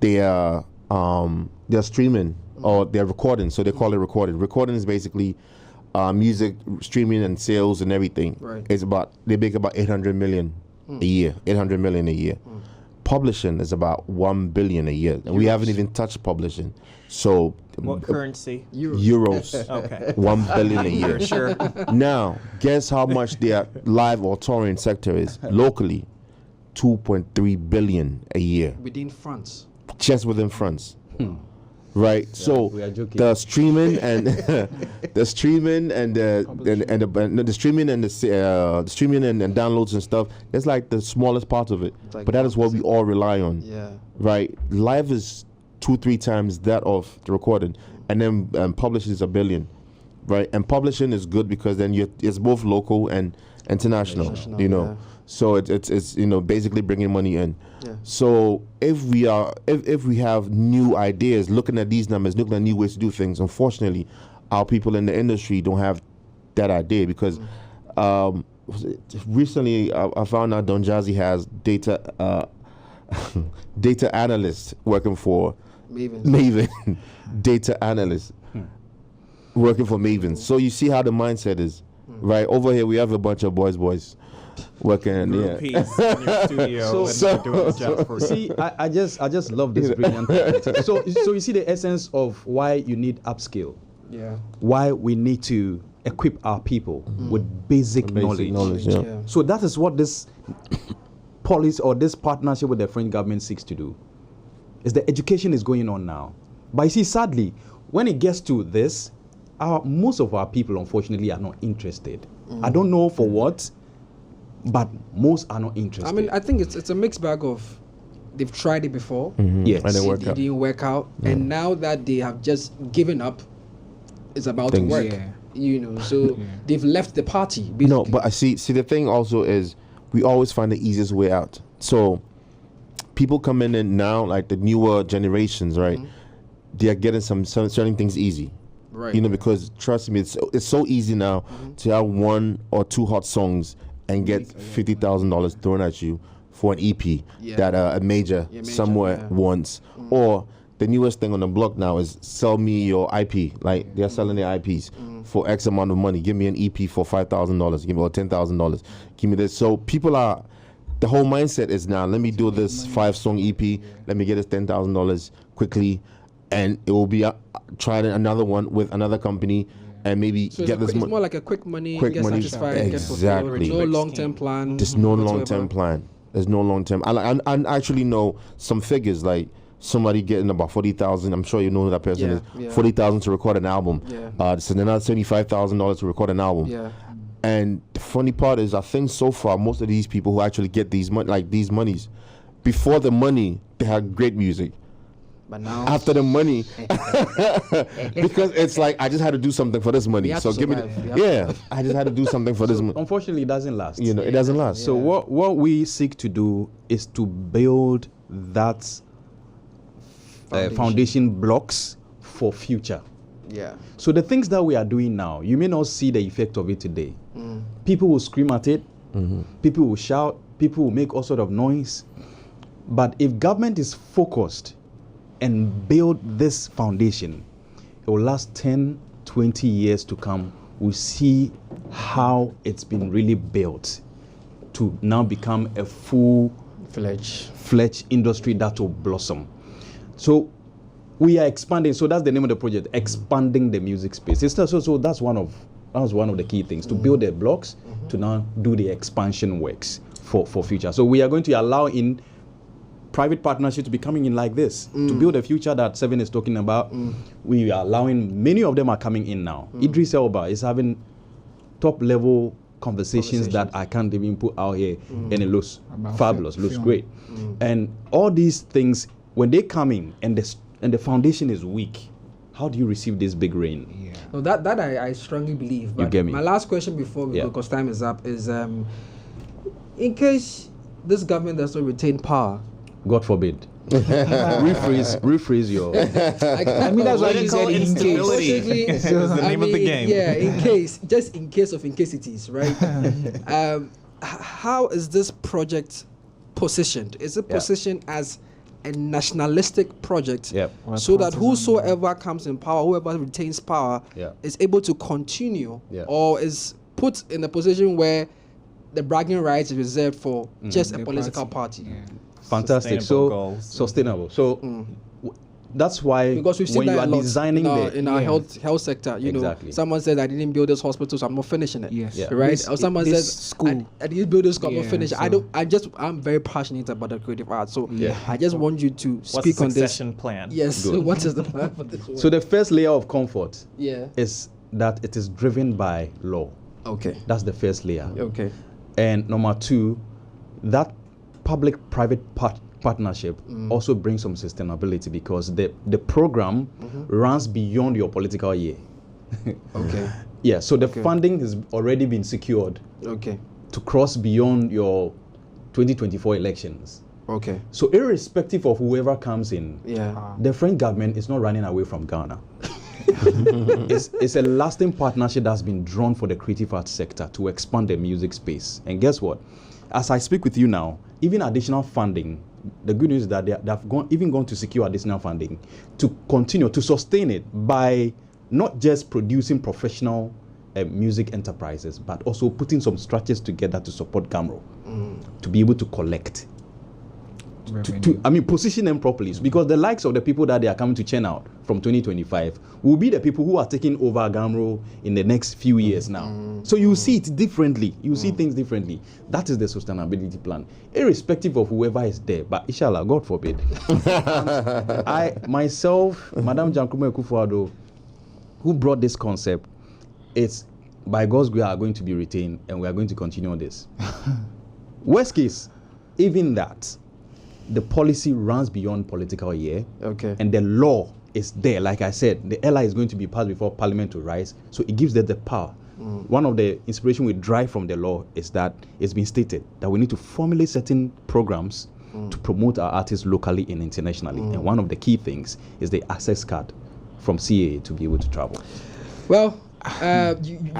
they are they're streaming or they're recording, so they call it recording. Recording is basically music streaming and sales and everything. Right. They make about 800 million a year. 800 million a year. Publishing is about 1 billion a year, and we haven't even touched publishing. So What currency? euros, Okay. 1 billion a year. Sure. Now, guess how much their live or touring sector is locally? 2.3 billion a year, Within France. just within France. Right, so we are joking. the streaming and the streaming and the streaming and the streaming and downloads and stuff. It's like the smallest part of it, like but that is what we all rely on. Yeah. Right, live is 2-3 times that of the recording, and then publishing is 1 billion. Right, and publishing is good because then it's both local and international. So it's basically bringing money in. Yeah. So if we have new ideas, looking at these numbers, looking at new ways to do things, unfortunately, our people in the industry don't have that idea, because recently I found out Don Jazzy has data analyst working for Maven, data analyst working for Maven. So you see how the mindset is, right? Over here we have a bunch of boys. working. Yeah. Peace in your studio and you're doing this job for you. See, I just love this brilliant talent. So you see the essence of why you need upskill. Yeah. Why we need to equip our people with basic knowledge. Yeah. So that is what this policy or this partnership with the French government seeks to do. Is the education is going on now. But you see, sadly, when it gets to this, most of our people, unfortunately, are not interested. I don't know for what, but most are not interested. I mean, I think it's a mixed bag of they've tried it before. Yes. And It didn't work out, and now that they have just given up, it's about Things. to work. Yeah. You know, so they've left the party. Basically. No, but I see the thing also is we always find the easiest way out. So people come in and now, like the newer generations, right? They are getting some certain things easy. Right. You know, because trust me, it's so easy now to have 1 or 2 hot songs and get $50,000 thrown at you for an EP that a major somewhere wants. Or the newest thing on the block now is sell me your IP. Like they're selling their IPs for X amount of money. Give me an EP for $5,000. Give me or $10,000. Give me this. So people are. The whole mindset is now. Let me do this 5-song EP. Let me get this $10,000 quickly, and it will be try another one with another company, and maybe So get this it's money. more like a quick money, Quick get money. satisfied, get Exactly. fulfilled. No long-term plan. There's no whatsoever. long-term plan. There's no long-term. I actually know some figures, like somebody getting about 40,000. I'm sure you know who that person is. Yeah. 40,000 to record an album. Yeah. So another $75,000 to record an album. Yeah. And the funny part is, I think so far most of these people who actually get these these monies, before the money they had great music. But now After the money, because it's like I just had to do something for this money. We have So to give me, survive. I just had to do something for this money. Unfortunately, it doesn't last. You know, it doesn't last. So what we seek to do is to build that foundation blocks for future. yeah. So the things that we are doing now, you may not see the effect of it today. People will scream at it. People will shout. People will make all sort of noise. But if government is focused and build this foundation, it will last 10, 20 years to come. We'll see how it's been really built to now become a full-fledged industry that will blossom. So we are expanding. So that's the name of the project, expanding the music space. So that's one of the key things, to build the blocks, to now do the expansion works for future. So we are going to allow in private partnerships to be coming in like this to build a future that Seven is talking about. We are allowing, many of them are coming in now. Idris Elba is having top level conversations that I can't even put out here, and it looks fabulous, looks great. And all these things, when they come in and the foundation is weak, how do you receive this big rain? Yeah. No, that I strongly believe. But get me? My last question before because time is up is in case this government does not retain power. God forbid. rephrase your. I mean, that's why you said in case. Unfortunately, is the name of the game. Yeah, just in case of incaseties, right? How is this project positioned? Is it positioned as a nationalistic project, Yep. so that whosoever comes in power, whoever retains power, is able to continue, or is put in a position where the bragging rights is reserved for just a political party? Fantastic. Sustainable. So that's why Because we've seen when that you a are lot designing in our health sector, you know, someone says I didn't build this hospital, so I'm not finishing it. Yes. Right? This- or someone this says school. I didn't build this school, I'm not Yeah, finished. so- I'm very passionate about the creative arts. So Yeah. I just want you to What's speak the on this. succession plan? Yes. Good. What is the plan for this one? So the first layer of comfort yeah. is that it is driven by law. Okay. That's the first layer. Okay. And number two, that public-private partnership also brings some sustainability, because the program runs beyond your political year. Okay. Yeah, so the funding has already been secured Okay. to cross beyond your 2024 elections. Okay. So irrespective of whoever comes in, Yeah. the French government is not running away from Ghana. It's a lasting partnership that's been drawn for the creative arts sector to expand the music space. And guess what? As I speak with you now, even additional funding, the good news is that they've gone to secure additional funding to continue to sustain it by not just producing professional music enterprises, but also putting some structures together to support Gamro to be able to collect. Position them properly, because the likes of the people that they are coming to churn out from 2025 will be the people who are taking over Gamro in the next few years now. So you see it differently. You see things differently. That is the sustainability plan, irrespective of whoever is there. But inshallah, God forbid. I myself, Madam Jankume Kufuado, who brought this concept, it's by God's grace are going to be retained, and we are going to continue on this. Worst case, even that, the policy runs beyond political year. Okay. And the law is there. Like I said, the LI is going to be passed before Parliament to rise. So it gives them the power. One of the inspiration we derive from the law is that it's been stated that we need to formulate certain programs to promote our artists locally and internationally. And one of the key things is the access card from CAA to be able to travel. Well, I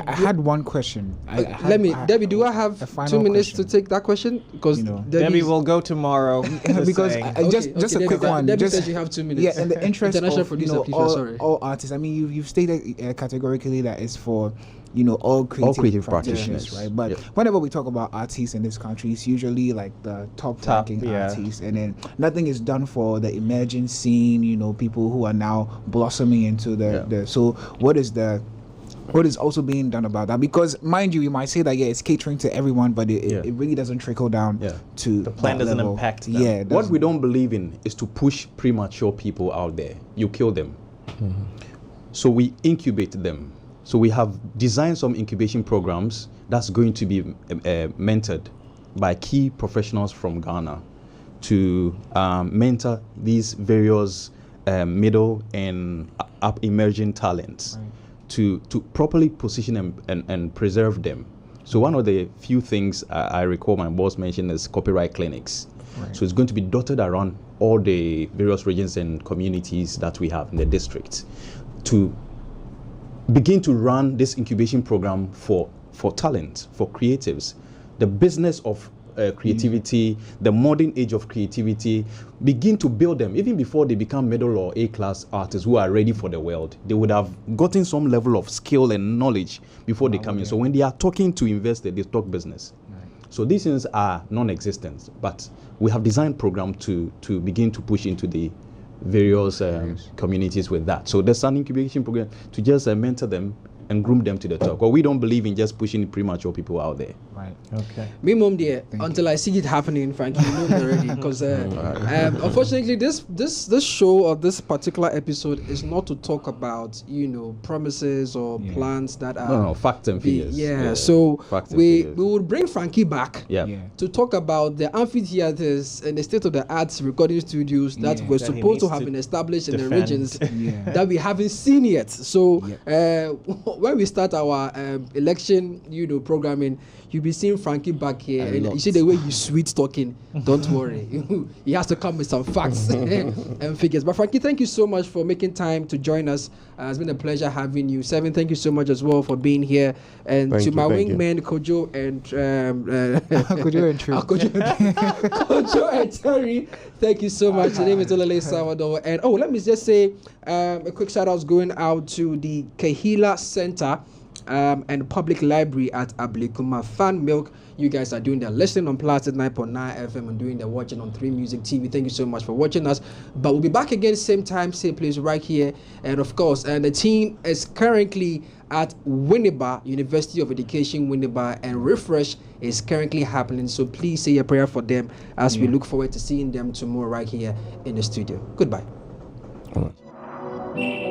had one question. Debbie, do I have 2 minutes to take that question? Because Debbie will go tomorrow. Because just a quick one. Debbie says you have 2 minutes. Yeah, in the interest International of producer, please, sorry. all artists. I mean, you've stated categorically that it's for all creative practitioners, right? But whenever we talk about artists in this country, it's usually like the top ranking artists, and then nothing is done for the emerging scene. People who are now blossoming into the. So what is also being done about that? Because mind you might say that it's catering to everyone, but it really doesn't trickle down to the plan doesn't impact them. Yeah, what we don't believe in is to push premature people out there. You kill them. So we incubate them. So we have designed some incubation programs that's going to be mentored by key professionals from Ghana to mentor these various middle and up emerging talents. Right. To properly position them and preserve them. So one of the few things I recall my boss mentioned is copyright clinics. Right. So it's going to be dotted around all the various regions and communities that we have in the district to begin to run this incubation program for talent, for creatives. The business of creativity, the modern age of creativity, begin to build them even before they become middle or A-class artists who are ready for the world. They would have gotten some level of skill and knowledge before they come in. So when they are talking to investors, they talk business. Right. So these things are non-existent, but we have designed program to begin to push into the various communities with that. So there's an incubation program to just mentor them and groom them to the top. Well, we don't believe in just pushing premature people out there. Right. Okay. Me, mom, dear, until I see it happening, Frankie, you know me already. Because unfortunately, this show or this particular episode is not to talk about promises or plans that are no facts and figures. So we would bring Frankie back to talk about the amphitheaters and the state of the arts recording studios that were supposed to have been established in the regions that we haven't seen yet. So when we start our election, programming, you'll be seeing Frankie back here, and you see the way you sweet talking. Don't worry, he has to come with some facts and figures. But Frankie, thank you so much for making time to join us. It's been a pleasure having you. Seven, thank you so much as well for being here. And to my wingmen, Kojo and Kojo and Terry, thank you so much. The name is Olale Salvador. And let me just say a quick shout out going out to the Kahila Center and Public Library at Ablikuma. Fan Milk, you guys are doing the listening on Plus 9.9 FM and doing the watching on 3 Music TV. Thank you so much for watching us. But we'll be back again same time, same place right here. And of course, the team is currently at Winneba, University of Education Winneba, and Refresh is currently happening. So please say a prayer for them as we look forward to seeing them tomorrow right here in the studio. Goodbye. All right.